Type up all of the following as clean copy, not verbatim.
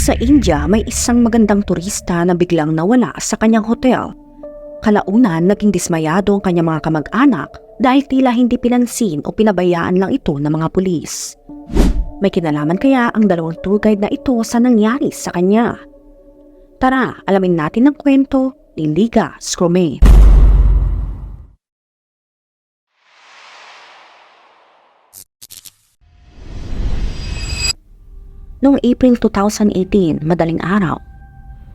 Sa India, may isang magandang turista na biglang nawala sa kanyang hotel. Kalaunan, naging dismayado ang kanyang mga kamag-anak dahil tila hindi pinansin o pinabayaan lang ito ng mga pulis. May kinalaman kaya ang dalawang tour guide na ito sa nangyari sa kanya? Tara, alamin natin ang kwento ni Liga Scrome. Noong April 2018, madaling araw,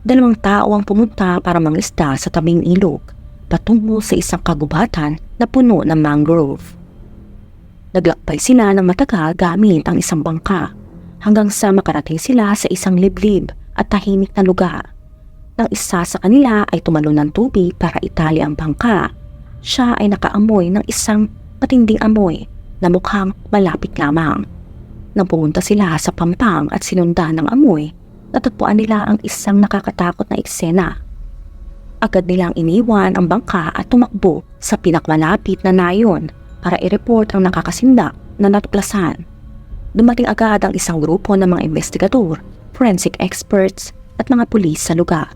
dalawang tao ang pumunta para mangisda sa tabing ilog patungo sa isang kagubatan na puno ng mangrove. Naglakbay sila ng matagal gamit ang isang bangka hanggang sa makarating sila sa isang liblib at tahimik na lugar. Nang isa sa kanila ay tumalon ng tubig para itali ang bangka, siya ay nakaamoy ng isang matinding amoy na mukhang malapit lamang. Nang pumunta sila sa pampang at sinundan ng amoy, natagpuan nila ang isang nakakatakot na eksena. Agad nilang iniwan ang bangka at tumakbo sa pinakamalapit na nayon para i-report ang nakakasindak na natuklasan. Dumating agad ang isang grupo ng mga investigador, forensic experts at mga pulis sa lugar.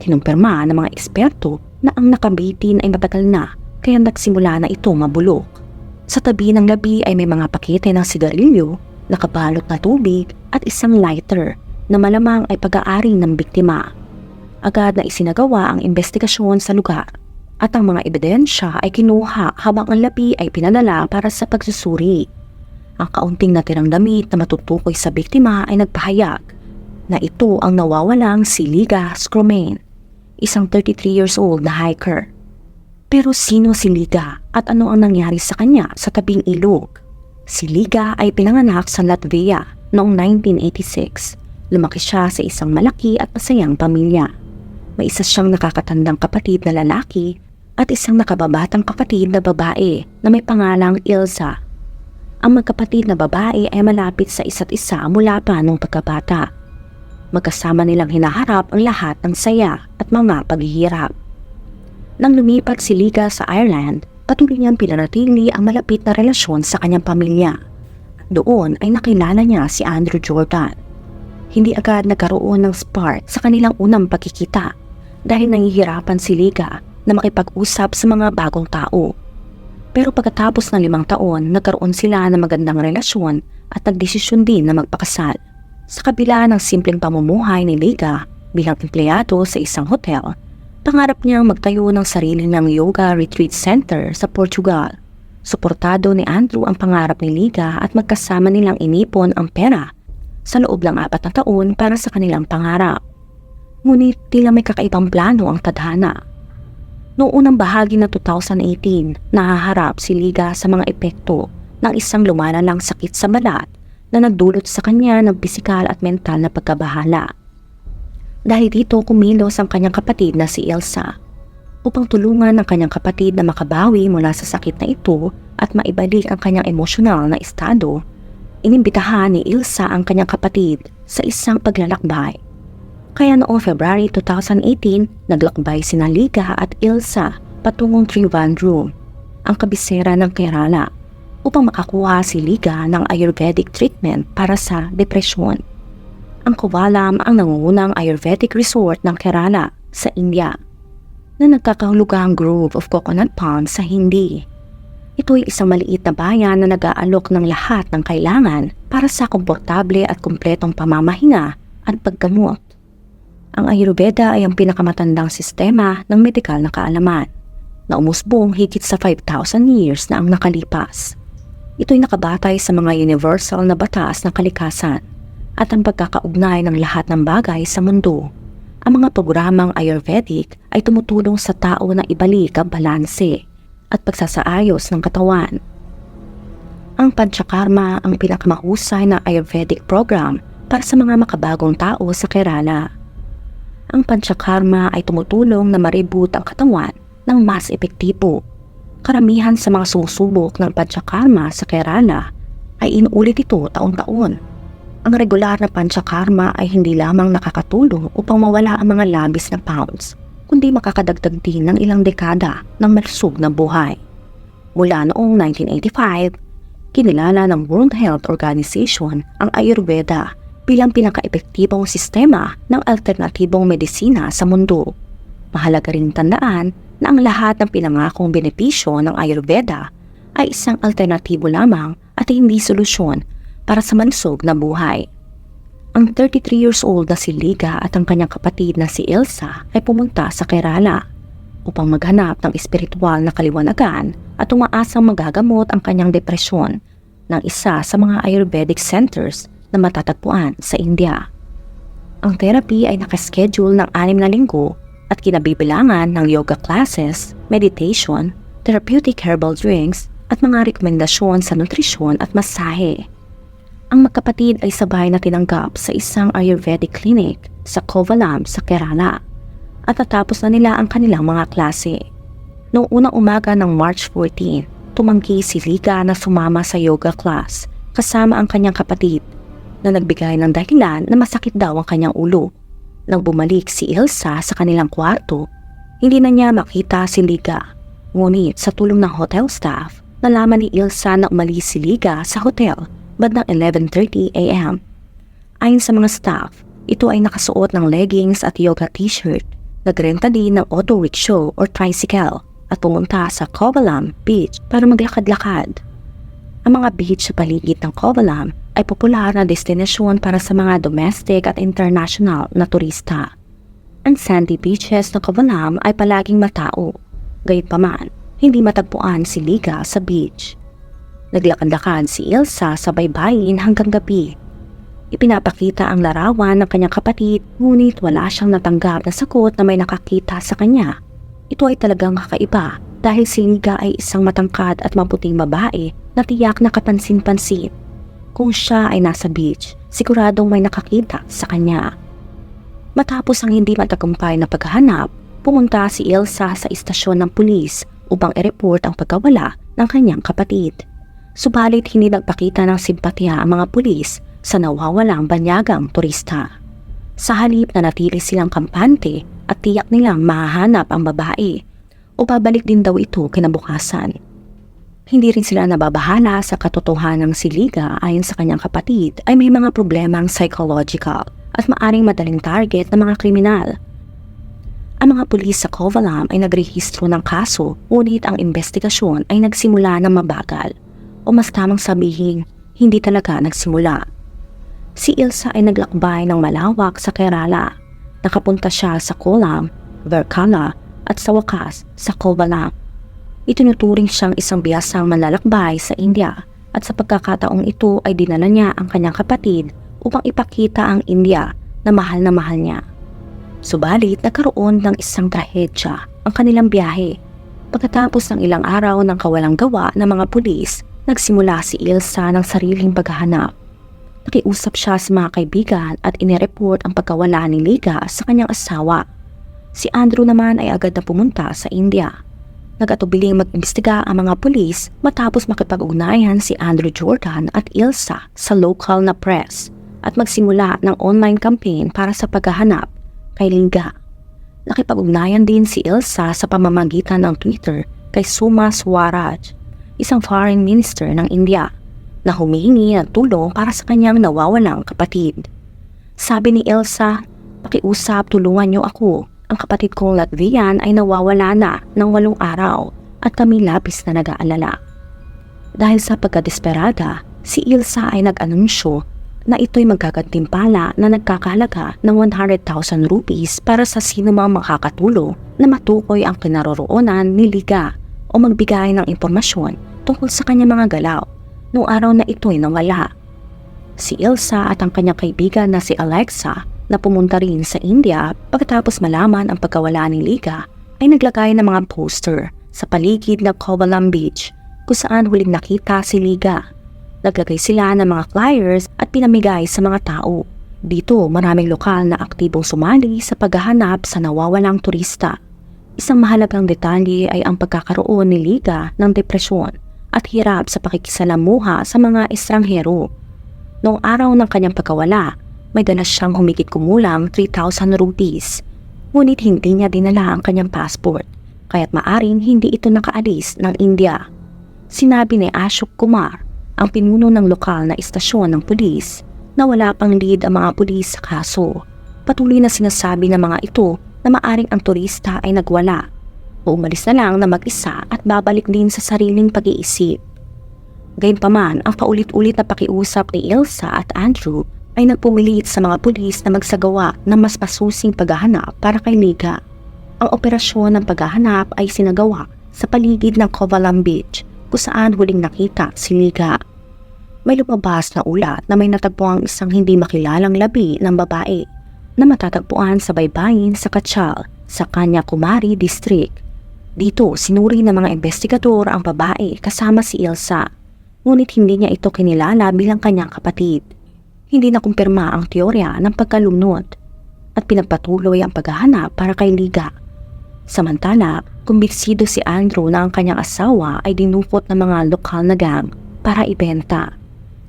Kinumpirma ng mga eksperto na ang nakabitin ay matagal na kaya nagsimula na ito mabulok. Sa tabi ng labi ay may mga pakete ng sigarilyo, nakabalot na tubig at isang lighter na malamang ay pag-aari ng biktima. Agad na isinagawa ang investigasyon sa lugar at ang mga ebidensya ay kinuha habang ang labi ay pinadala para sa pagsusuri. Ang kaunting natirang damit na matutukoy sa biktima ay nagpahayag na ito ang nawawalang si Liga Scrome, isang 33 years old na hiker. Pero sino si Liga at ano ang nangyari sa kanya sa tabing ilog? Si Liga ay pinanganak sa Latvia noong 1986. Lumaki siya sa isang malaki at masayang pamilya. May isa siyang nakakatandang kapatid na lalaki at isang nakababatang kapatid na babae na may pangalang Ilsa. Ang magkapatid na babae ay malapit sa isa't isa mula pa nung pagkabata. Magkasama nilang hinaharap ang lahat ng saya at mga paghihirap. Nang lumipat si Liga sa Ireland, patuloy niyang pinanatili ang malapit na relasyon sa kanyang pamilya. Doon ay nakilala niya si Andrew Jordan. Hindi agad nagkaroon ng spark sa kanilang unang pagkikita dahil nangihirapan si Liga na makipag-usap sa mga bagong tao. Pero pagkatapos ng 5 taon, nagkaroon sila ng magandang relasyon at nagdesisyon din na magpakasal. Sa kabila ng simpleng pamumuhay ni Liga bilang empleyado sa isang hotel, pangarap niyang magtayo ng sarili ng yoga retreat center sa Portugal. Suportado ni Andrew ang pangarap ni Liga at magkasama nilang inipon ang pera sa loob ng 4 na taon para sa kanilang pangarap. Ngunit tila may kakaibang plano ang tadhana. Noong unang bahagi ng 2018, nahaharap si Liga sa mga epekto ng isang lumalalang sakit sa balat na nagdulot sa kanya ng pisikal at mental na pagkabahala. Dahil dito kumilos ang kanyang kapatid na si Ilsa upang tulungan ang kanyang kapatid na makabawi mula sa sakit na ito at maibalik ang kanyang emosyonal na estado. Inimbitahan ni Ilsa ang kanyang kapatid sa isang paglalakbay. Kaya noong February 2018, naglakbay sina Liga at Ilsa patungong Trivandrum, ang kabisera ng Kerala, upang makakuha si Liga ng Ayurvedic treatment para sa depresyon. Ang Kovalam ang nangungunang Ayurvedic resort ng Kerala sa India na nagkakahulugang Grove of Coconut Palms sa Hindi. Ito ay isang maliit na bayan na nag-aalok ng lahat ng kailangan para sa komportable at kumpletong pamamahinga at paggamot. Ang Ayurveda ay ang pinakamatandang sistema ng medikal na kaalaman na umusbong higit sa 5,000 years na ang nakalipas. Ito ay nakabatay sa mga universal na batas ng kalikasan at ang pagkakaugnay ng lahat ng bagay sa mundo. Ang mga programang Ayurvedic ay tumutulong sa tao na ibalik ang balanse at pagsasaayos ng katawan. Ang Panchakarma ang pinakamahusay na Ayurvedic program para sa mga makabagong tao sa Kerala. Ang Panchakarma ay tumutulong na ma-reboot ang katawan ng mas epektibo. Karamihan sa mga sumusubok ng Panchakarma sa Kerala ay inuulit ito taon-taon. Ang regular na Panchakarma ay hindi lamang nakakatulong upang mawala ang mga labis na pounds, kundi makakadagdag din ng ilang dekada ng malusog na buhay. Mula noong 1985, kinilala ng World Health Organization ang Ayurveda bilang pinaka-epektibong sistema ng alternatibong medisina sa mundo. Mahalaga ring tandaan na ang lahat ng pinangakong benepisyo ng Ayurveda ay isang alternatibo lamang at hindi solusyon para sa malusog na buhay. Ang 33 years old na si Liga at ang kanyang kapatid na si Elsa ay pumunta sa Kerala upang maghanap ng espiritual na kaliwanagan at umaasang magagamot ang kanyang depresyon ng isa sa mga Ayurvedic centers na matatagpuan sa India. Ang therapy ay nakaschedule ng 6 na linggo at kinabibilangan ng yoga classes, meditation, therapeutic herbal drinks at mga rekomendasyon sa nutrisyon at masahe. Ang magkapatid ay sabay na tinanggap sa isang Ayurvedic clinic sa Kovalam sa Kerala at natapos na nila ang kanilang mga klase. Noong unang umaga ng March 14, tumanggi si Liga na sumama sa yoga class kasama ang kanyang kapatid na nagbigay ng dahilan na masakit daw ang kanyang ulo. Nang bumalik si Elsa sa kanilang kwarto, hindi na niya makita si Liga. Ngunit sa tulong ng hotel staff, nalaman ni Elsa na umalis si Liga sa hotel bandang 11:30 a.m. Ayon sa mga staff, ito ay nakasuot ng leggings at yoga t-shirt, nagrenta din ng auto rickshaw or tricycle at pumunta sa Kovalam Beach para maglakad-lakad. Ang mga beach sa paligid ng Kovalam ay popular na destinasyon para sa mga domestic at international na turista. Ang sandy beaches ng Kovalam ay palaging matao. Gayunpaman, hindi matagpuan si Liga sa beach. Naglakad-lakad si Elsa sa baybayin hanggang gabi. Ipinapakita ang larawan ng kanyang kapatid, ngunit wala siyang natanggap na sagot na may nakakita sa kanya. Ito ay talagang kakaiba dahil si Liga ay isang matangkad at maputing babae na tiyak na kapansin-pansin. Kung siya ay nasa beach, siguradong may nakakita sa kanya. Matapos ang hindi matagumpay na paghahanap, pumunta si Elsa sa istasyon ng pulis upang i-report ang pagkawala ng kanyang kapatid. Subalit hindi nagpakita ng simpatya ang mga pulis sa nawawalang banyagang turista. Sa halip na natili silang kampante at tiyak nilang mahahanap ang babae o babalik din daw ito kinabukasan. Hindi rin sila nababahala sa katotohanang si Liga ayon sa kanyang kapatid ay may mga problemang psychological at maaring madaling target ng mga kriminal. Ang mga pulis sa Kovalam ay nagrehistro ng kaso, ngunit ang investigasyon ay nagsimula ng mabagal o mas tamang sabihin, hindi talaga nagsimula. Si Elsa ay naglakbay ng malawak sa Kerala. Nakapunta siya sa Kollam, Varkala at sa wakas sa Kovalam. Itinuturing siyang isang bihasang manlalakbay sa India at sa pagkakataong ito ay dinala niya ang kanyang kapatid upang ipakita ang India na mahal niya. Subalit nagkaroon ng isang trahedya ang kanilang biyahe. Pagkatapos ng ilang araw ng kawalang gawa ng mga pulis, nagsimula si Elsa ng sariling paghahanap. Nakiusap siya sa mga kaibigan at inireport ang pagkawala ni Liga sa kanyang asawa. Si Andrew naman ay agad na pumunta sa India. Nag-atubiling mag-imbestiga ang mga pulis matapos makipag-ugnayan si Andrew Jordan at Elsa sa local na press at magsimula ng online campaign para sa paghahanap kay Liga. Nakipag-ugnayan din si Elsa sa pamamagitan ng Twitter kay Suma Swaraj, isang foreign minister ng India, na humihingi ng tulong para sa kanyang nawawalang kapatid. Sabi ni Elsa, "Pakiusap, tulungan niyo ako. Ang kapatid kong Latvian ay nawawala na ng 8 araw at kami labis na nag-aalala." Dahil sa pagkadesperada, si Elsa ay nag-anunsyo na ito'y magkagantimpala na nagkakahalaga ng 100,000 rupees para sa sinumang makakatulong na matukoy ang kinaroroonan ni Liga o magbigay ng impormasyon tungkol sa kanyang mga galaw noong araw na ito'y nawala. Si Elsa at ang kanyang kaibigan na si Alexa na pumunta rin sa India pagkatapos malaman ang pagkawala ni Liga ay naglagay ng mga poster sa paligid ng Kovalam Beach kung saan huling nakita si Liga. Naglagay sila ng mga flyers at pinamigay sa mga tao. Dito maraming lokal na aktibong sumali sa paghahanap sa nawawalang turista. Isang mahalagang detalye ay ang pagkakaroon ni Liga ng depresyon at hirap sa pakikisalamuha sa mga estranghero. Noong araw ng kanyang pagkawala, may dala siyang humigit kumulang 3,000 rupees. Ngunit hindi niya dinala ang kanyang passport, kaya't maaring hindi ito nakaalis ng India. Sinabi ni Ashok Kumar, ang pinuno ng lokal na istasyon ng pulis, na wala pang lead ang mga pulis sa kaso. Patuloy na sinasabi ng mga ito na maaring ang turista ay nagwala o umalis na lang na mag-isa at babalik din sa sariling pag-iisip. Gayunpaman, ang paulit-ulit na pakiusap ni Elsa at Andrew ay nagpumilit sa mga pulis na magsagawa ng mas masusing paghahanap para kay Liga. Ang operasyon ng paghahanap ay sinagawa sa paligid ng Covalum Beach kung saan huling nakita si Liga. May lumabas na ulat na may natagpuang isang hindi makilalang labi ng babae na matatagpuan sa baybayin sa Cachal sa Kanyakumari District. Dito sinuri ng mga investigador ang babae kasama si Elsa, ngunit hindi niya ito kinilala bilang kanyang kapatid. Hindi na kumpirma ang teorya ng pagkalunod at pinagpatuloy ang paghahanap para kay Liga. Samantala, kumbinsido si Andrew na ang kanyang asawa ay dinukot ng mga lokal na gang para ibenta.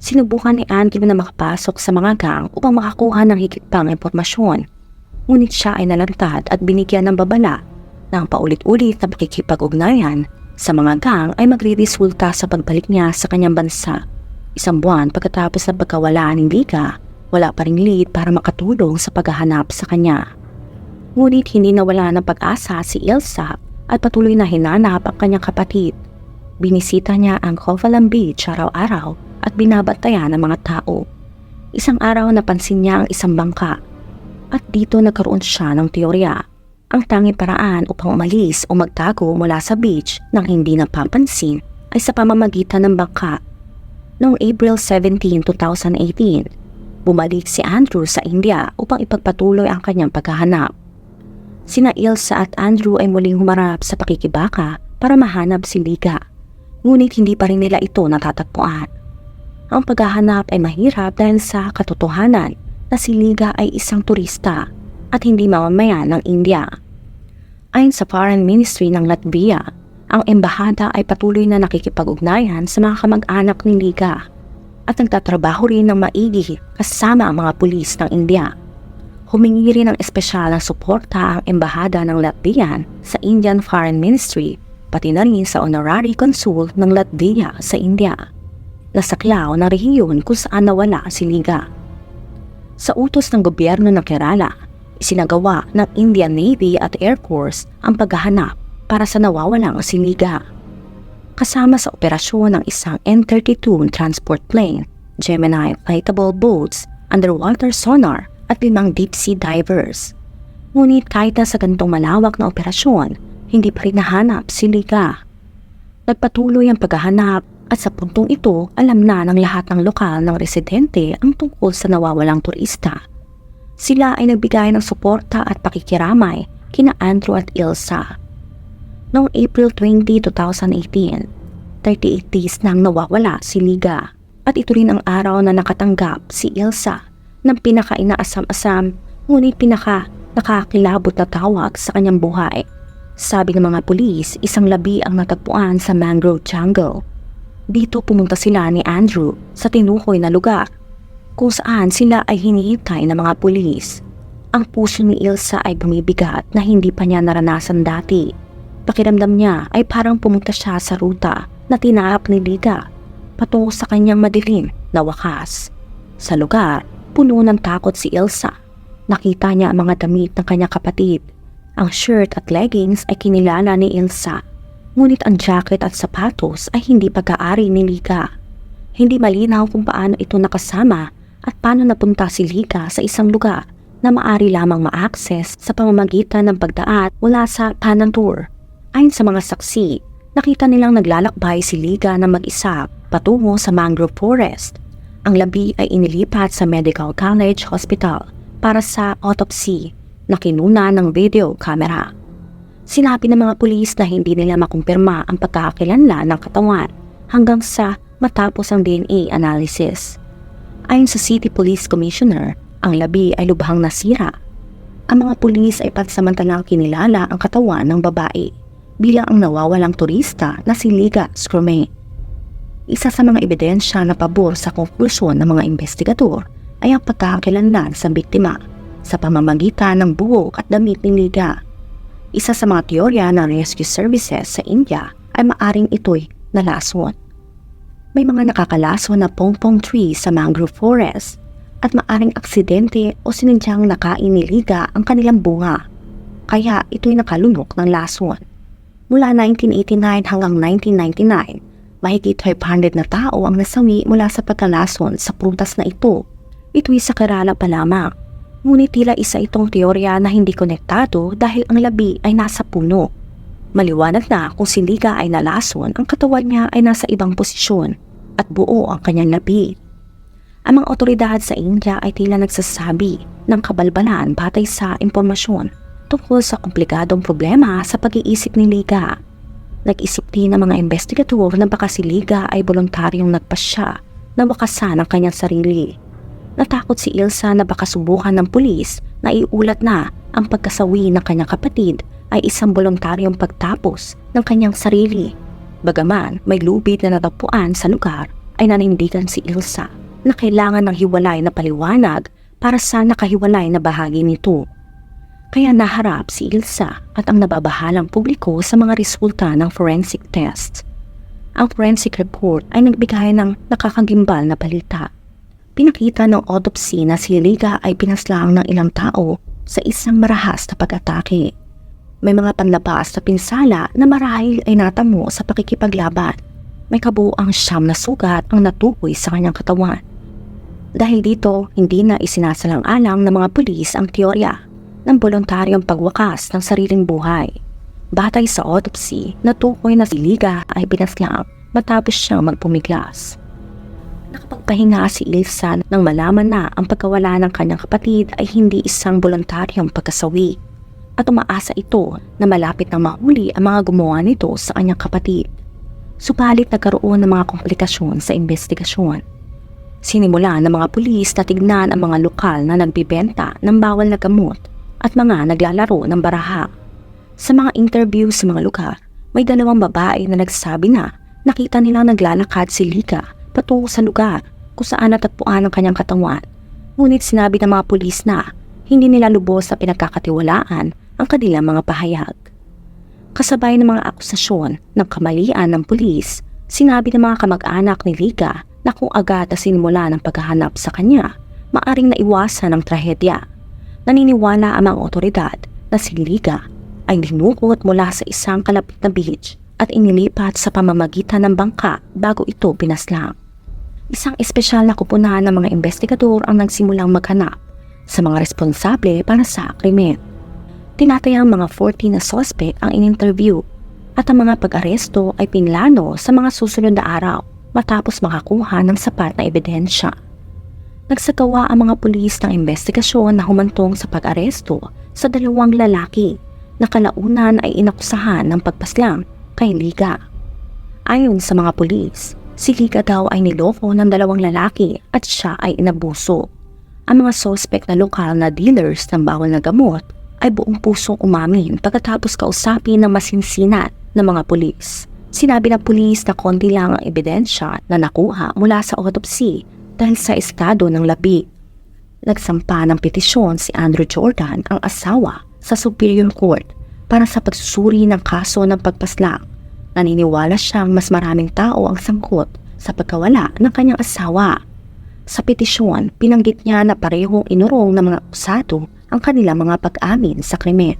Sinubukan ni Andrew na makapasok sa mga gang upang makakuha ng higit pang impormasyon. Ngunit siya ay nalantad at binigyan ng babala na ang paulit-ulit na pakikipag-ugnayan sa mga gang ay magre-resulta sa pagbalik niya sa kanyang bansa. Isang buwan pagkatapos ng pagkawala ni Liga, wala pa ring lead para makatulong sa paghahanap sa kanya. Ngunit hindi nawala ng pag-asa si Elsa at patuloy na hinanap ang kanyang kapatid. Binisita niya ang Covalum Beach araw-araw at binabantayan ng mga tao. Isang araw napansin niya ang isang bangka at dito nagkaroon siya ng teorya. Ang tanging paraan upang umalis o magtago mula sa beach nang hindi napapansin ay sa pamamagitan ng bangka. Noong April 17, 2018, bumalik si Andrew sa India upang ipagpatuloy ang kanyang paghahanap. Sina Elsa at Andrew ay muling humarap sa pakikibaka para mahanap si Liga, ngunit hindi pa rin nila ito natatagpuan. Ang paghahanap ay mahirap dahil sa katotohanan na si Liga ay isang turista at hindi mamamayan ng India. Ayon sa Foreign Ministry ng Latvia, ang embahada ay patuloy na nakikipag-ugnayan sa mga kamag-anak ni Liga at nagtatrabaho rin ng maigi kasama ang mga pulis ng India. Humingi rin ng espesyal na suporta ang embahada ng Latvian sa Indian Foreign Ministry pati na rin sa Honorary Consul ng Latvia sa India na saklaw na rehiyon kung saan nawala si Liga. Sa utos ng gobyerno ng Kerala, isinagawa ng Indian Navy at Air Force ang paghahanap para sa nawawalang si Liga. Kasama sa operasyon ng isang N-32 transport plane, Gemini flightable boats, underwater sonar at 5 deep sea divers. Ngunit kahit na sa ganitong malawak na operasyon, hindi pa rin nahanap si Liga. Nagpatuloy ang paghahanap at sa puntong ito alam na ng lahat ng lokal ng residente ang tungkol sa nawawalang turista. Sila ay nagbigay ng suporta at pakikiramay kina Andrew at Elsa. Noong April 20, 2018, 38 days nang nawawala si Liga at ito rin ang araw na nakatanggap si Elsa ng pinaka-inaasam-asam ngunit pinaka-nakakilabot na tawag sa kanyang buhay. Sabi ng mga pulis, isang labi ang natagpuan sa mangrove jungle. Dito pumunta sila ni Andrew sa tinukoy na lugar kung saan sila ay hinihintay ng mga pulis. Ang puso ni Elsa ay bumibigat na hindi pa niya naranasan dati. Pakiramdam niya ay parang pumunta siya sa ruta na tinahak ni Liga patungo sa kanyang madilim na wakas. Sa lugar, puno ng takot si Elsa. Nakita niya ang mga damit ng kanyang kapatid. Ang shirt at leggings ay kinilala ni Elsa, ngunit ang jacket at sapatos ay hindi pag-aari ni Liga. Hindi malinaw kung paano ito nakasama at paano napunta si Liga sa isang lugar na maari lamang ma-access sa pamamagitan ng pagdaan mula sa Panantur. Ayon sa mga saksi, nakita nilang naglalakbay si Liga na mag-isa patungo sa mangrove forest. Ang labi ay inilipat sa Medical College Hospital para sa autopsy na kinuna ng video camera. Sinabi ng mga pulis na hindi nila makumpirma ang pagkakakilanlan ng katawan hanggang sa matapos ang DNA analysis. Ayon sa City Police Commissioner, ang labi ay lubhang nasira. Ang mga pulis ay pansamantalang kinilala ang katawan ng babae bilang ang nawawalang turista na si Liga Scrumey. Isa sa mga ebidensya na pabor sa konklusyon ng mga investigador ay ang pagkakakilanlan sa biktima sa pamamagitan ng buhok at damit ni Liga. Isa sa mga teorya ng rescue services sa India ay maaring ito'y nalason. May mga nakakalason na pongpong tree sa mangrove forest at maaring aksidente o sinidyang nakain ni Liga ang kanilang bunga. Kaya ito'y nakalunok ng lason. Mula 1989 hanggang 1999, mahigit 500 na tao ang nasawi mula sa pagkalason sa prutas na ito. Ito'y sa Kerala pa lamang. Ngunit tila isa itong teorya na hindi konektado dahil ang labi ay nasa puno. Maliwanag na kung si Liga ay nalason, ang katawan niya ay nasa ibang posisyon at buo ang kanyang labi. Ang mga otoridad sa India ay tila nagsasabi ng kabalbalan batay sa impormasyon tungkol sa komplikadong problema sa pag-iisip ni Liga. Nag-isip din ang mga investigador na baka si Liga ay voluntaryong nagpasya na wakasan ang kanyang sarili. Natakot si Ilsa na baka subukan ng pulis na iulat na ang pagkasawi ng kanyang kapatid ay isang voluntaryong pagtapos ng kanyang sarili. Bagaman may lubid na natagpuan sa lugar, ay nanindigan si Ilsa na kailangan ng hiwalay na paliwanag para sa nakahiwalay na bahagi nito. Kaya naharap si Ilsa at ang nababahalang publiko sa mga resulta ng forensic test. Ang forensic report ay nagbigay ng nakakagimbal na balita. Pinakita ng autopsy na si Liga ay pinaslang ng ilang tao sa isang marahas na pag-atake. May mga panlabas na pinsala na marahil ay natamo sa pakikipaglaban. May kabuuang 9 na sugat ang natukoy sa kanyang katawan. Dahil dito, hindi na isinasalang-alang ng mga pulis ang teorya ng voluntaryong pagwakas ng sariling buhay. Batay sa autopsy, natukoy na si Liga ay pinaslang matapos siyang magpumiglas. Nakapagpahinga si Ilsa nang malaman na ang pagkawala ng kanyang kapatid ay hindi isang voluntaryong pagkasawi at umaasa ito na malapit na mahuli ang mga gumawa nito sa kanyang kapatid. Subalit nagkaroon ng mga komplikasyon sa investigasyon. Sinimula ng mga pulis na tignan ang mga lokal na nagbibenta ng bawal na gamot at mga naglalaro ng baraha. Sa mga interview sa mga lugar, may 2 babae na nagsabi na nakita nilang naglalakad si Liga patungo sa lugar kung saan natagpuan ang kanyang katawan. Ngunit sinabi ng mga pulis na hindi nila lubos sa pinagkakatiwalaan ang kanilang mga pahayag. Kasabay ng mga akusasyon ng kamalian ng pulis, sinabi ng mga kamag-anak ni Liga na kung agad na sinimula ng paghahanap sa kanya, maaring naiwasan ang trahedya. Naniniwala ang mga otoridad na si Liga ay linukot mula sa isang kalapit na beach at inilipat sa pamamagitan ng bangka bago ito pinaslang. Isang espesyal na kupunan ng mga investigador ang nagsimulang maghanap sa mga responsable para sa krimen. Tinatayang mga 14 na suspect ang in-interview at ang mga pag-aresto ay pinlano sa mga susunod na araw matapos makakuha ng sapat na ebidensya. Nagsagawa ang mga pulis ng investigasyon na humantong sa pag-aresto sa 2 lalaki na kalaunan ay inakusahan ng pagpaslang kay Liga. Ayon sa mga pulis, si Liga daw ay niloko ng 2 lalaki at siya ay inabuso. Ang mga suspect na lokal na dealers ng bawal na gamot ay buong pusong umamin pagkatapos kausapin ng masinsinat ng mga pulis. Sinabi ng pulis na konti lang ang ebidensya na nakuha mula sa autopsy dahil sa estado ng labi. Nagsampa ng petisyon si Andrew Jordan, ang asawa, sa Superior Court para sa pagsusuri ng kaso ng pagpaslang. Naniniwala siyang mas maraming tao ang sangkot sa pagkawala ng kanyang asawa. Sa petisyon, pinanggit niya na parehong inurong ng mga akusado ang kanilang mga pag-amin sa krimen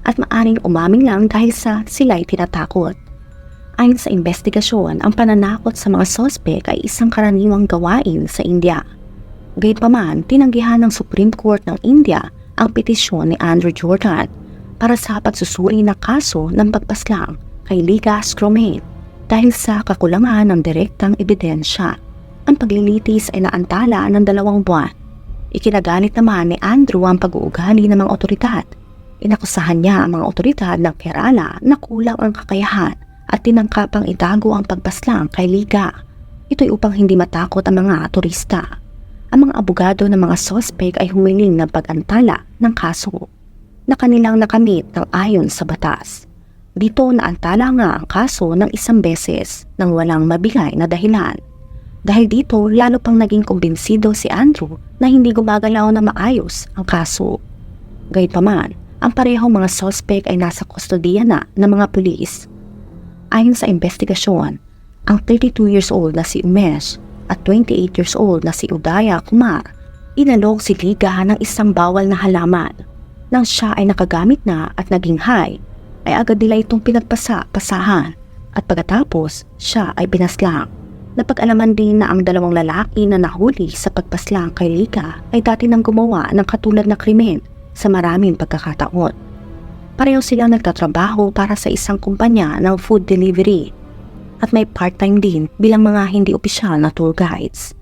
at maaring umamin lang dahil sa sila'y tinatakot. Ayon sa investigasyon, ang pananakot sa mga sospek ay isang karaniwang gawain sa India. Gayunpaman, tinanggihan ng Supreme Court ng India ang petisyon ni Andrew Jordan para sa pagsusuri ng kaso ng pagpaslang kay Liga Scromain dahil sa kakulangan ng direktang ebidensya. Ang paglilitis ay naantala ng 2 buwan. Ikinagalit naman ni Andrew ang pag-uugali ng mga otoridad. Inakusahan niya ang mga otoridad ng Kerala na kulang ang kakayahan at tinangkapang itago ang pagpaslang kay Liga. Ito'y upang hindi matakot ang mga turista. Ang mga abogado ng mga sospek ay humiling ng pag-antala ng kaso na kanilang nakamit ng ayon sa batas. Dito naantala nga ang kaso ng 1 beses nang walang mabigay na dahilan. Dahil dito, lalo pang naging kumbinsido si Andrew na hindi gumagalaw na maayos ang kaso. Gayunpaman, ang parehong mga sospek ay nasa kustodiya na ng mga pulis. Ayon sa investigasyon, ang 32 years old na si Umesh at 28 years old na si Udaya Kumar Inalok si Liga ng isang bawal na halaman. Nang siya ay nakagamit na at naging high, ay agad nila itong pinagpasahan at pagkatapos siya ay pinaslang. Napag-alaman din na ang dalawang lalaki na nahuli sa pagpaslang kay Liga ay dati nang gumawa ng katulad na krimen sa maraming pagkakataon. Pareho silang nagtatrabaho para sa isang kumpanya ng food delivery at may part-time din bilang mga hindi opisyal na tour guides.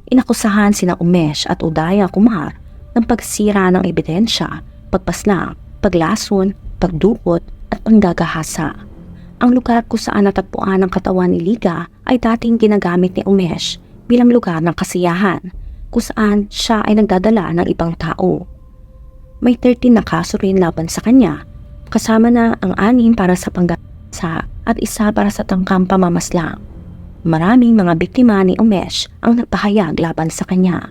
Inakusahan sina Umesh at Udaya Kumar ng pagsira ng ebidensya, pagpaslang, paglason, pagdukot at panggagahasa. Ang lugar kung saan natagpuan ang katawan ni Liga ay dating ginagamit ni Umesh bilang lugar ng kasiyahan kung saan siya ay nagdadala ng ibang tao. May 13 na kaso rin laban sa kanya, kasama na ang 6 para sa panggagahasa at 1 para sa tangkang pamamaslang. Maraming mga biktima ni Umesh ang nagpahayag laban sa kanya.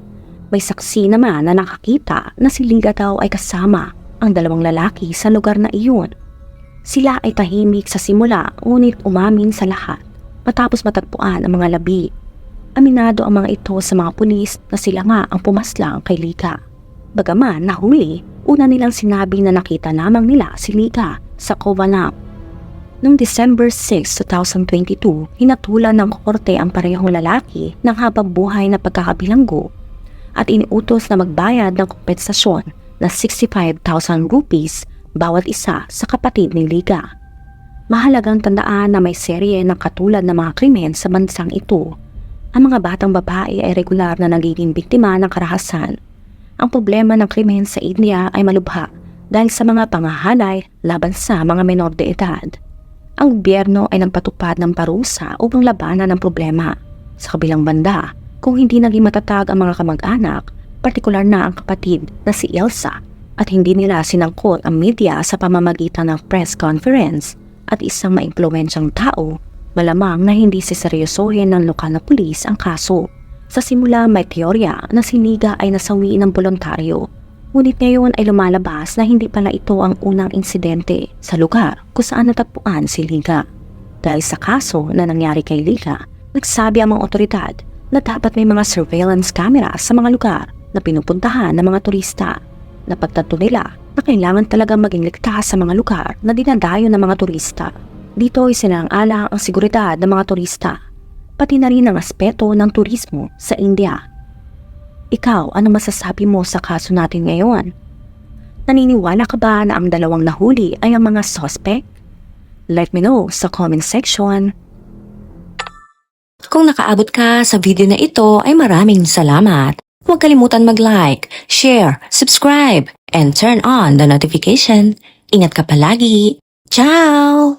May saksi naman na nakakita na si Liga daw ay kasama ang dalawang lalaki sa lugar na iyon. Sila ay tahimik sa simula ngunit umamin sa lahat matapos matagpuan ang mga labi. Aminado ang mga ito sa mga pulis na sila nga ang pumaslang kay Liga. Bagaman nahuli, una nilang sinabi na nakita lamang nila si Liga sa Kovalam. Noong December 6, 2022, hinatulan ng korte ang parehong lalaki ng habang buhay na pagkakabilanggo at iniutos na magbayad ng kompensasyon na 65,000 rupees bawat isa sa kapatid ni Liga. Mahalagang tandaan na may serye ng katulad ng mga krimen sa bansang ito. Ang mga batang babae ay regular na nagiging biktima ng karahasan. Ang problema ng krimen sa India ay malubha dahil sa mga pangahalay laban sa mga menor de edad. Ang gobyerno ay nagpatupad ng parusa upang labanan ang problema. Sa kabilang banda, kung hindi naging matatag ang mga kamag-anak, partikular na ang kapatid na si Elsa, at hindi nila sinangkot ang media sa pamamagitan ng press conference at isang maimpluwensyang tao, malamang na hindi siseryosohin ng lokal na pulis ang kaso. Sa simula may teorya na si Liga ay nasawi ng voluntaryo, ngunit ngayon ay lumalabas na hindi pala ito ang unang insidente sa lugar kung saan natagpuan si Liga. Dahil sa kaso na nangyari kay Liga, nagsabi ang mga otoridad na dapat may mga surveillance camera sa mga lugar na pinupuntahan ng mga turista. Napagtanto nila na kailangan talagang maging ligtas sa mga lugar na dinadayo ng mga turista. Dito ay sinang-alang ang seguridad ng mga turista, pati na rin ang aspeto ng turismo sa India. Ikaw, ano masasabi mo sa kaso natin ngayon? Naniniwala ka ba na ang dalawang nahuli ay ang mga suspect? Let me know sa comment section. Kung nakaabot ka sa video na ito ay maraming salamat. Huwag kalimutan mag-like, share, subscribe, and turn on the notification. Ingat ka palagi. Ciao!